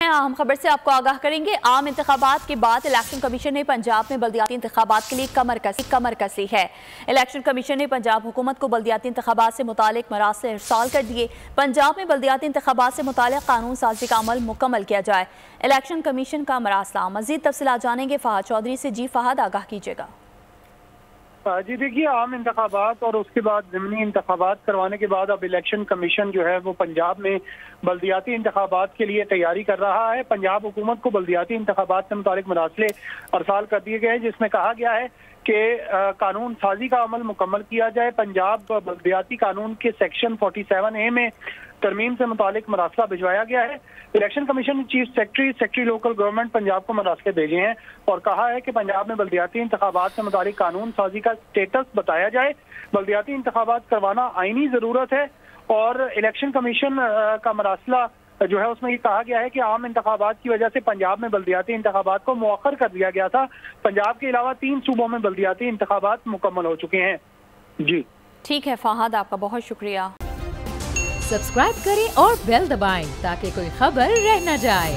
अहम खबर से आपको आगाह करेंगे। आम इंतखाबात के बाद इलेक्शन कमीशन ने पंजाब में बल्दियाती इंतखाबात के लिए कमर कसी है। इलेक्शन कमीशन ने पंजाब हुकूमत को बल्दियाती इंतखाबात से मुतालिक मरासिल इरसाल कर दिए। पंजाब में बल्दियाती इंतखाबात से मुतालिक कानून साजी का अमल मुकम्मल किया जाए। इलेक्शन कमीशन का मरासला। मजीद तफसीलात जानेंगे फहद चौधरी से। जी फहद, आगाह कीजिएगा। जी देखिए, आम इंतखाबात और उसके बाद ज़िमनी इंतखाबात करवाने के बाद अब इलेक्शन कमीशन जो है वो पंजाब में बल्दियाती इंतखाबात के लिए तैयारी कर रहा है। पंजाब हुकूमत को बल्दियाती इंतखाबात से मुतालिक मरासले अरसाल कर दिए गए हैं, जिसमें कहा गया है कि कानून साजी का अमल मुकम्मल किया जाए। पंजाब बल्दियाती कानून के सेक्शन 47A में तरमीम से मुतालिक मरासला भिजवाया गया है। इलेक्शन कमीशन ने chief secretary local government Punjab को मरासले भेजे हैं और कहा है कि पंजाब में बल्दियाती इंतखाबात से मुतालिक कानून साजी का स्टेटस बताया जाए। बल्दियाती इंतखाबात करवाना आईनी जरूरत है और इलेक्शन कमीशन का मरासला जो है उसमें ये कहा गया है कि आम इंतखाबात की वजह से पंजाब में बल्दियाती इंतखाबात को मुअख्खर कर दिया गया था। पंजाब के अलावा 3 सूबों में बल्दियाती इंतखाबात मुकम्मल हो चुके हैं। जी ठीक है फहद, आपका बहुत शुक्रिया। सब्सक्राइब करें और बेल दबाएं ताकि कोई खबर रह न जाए।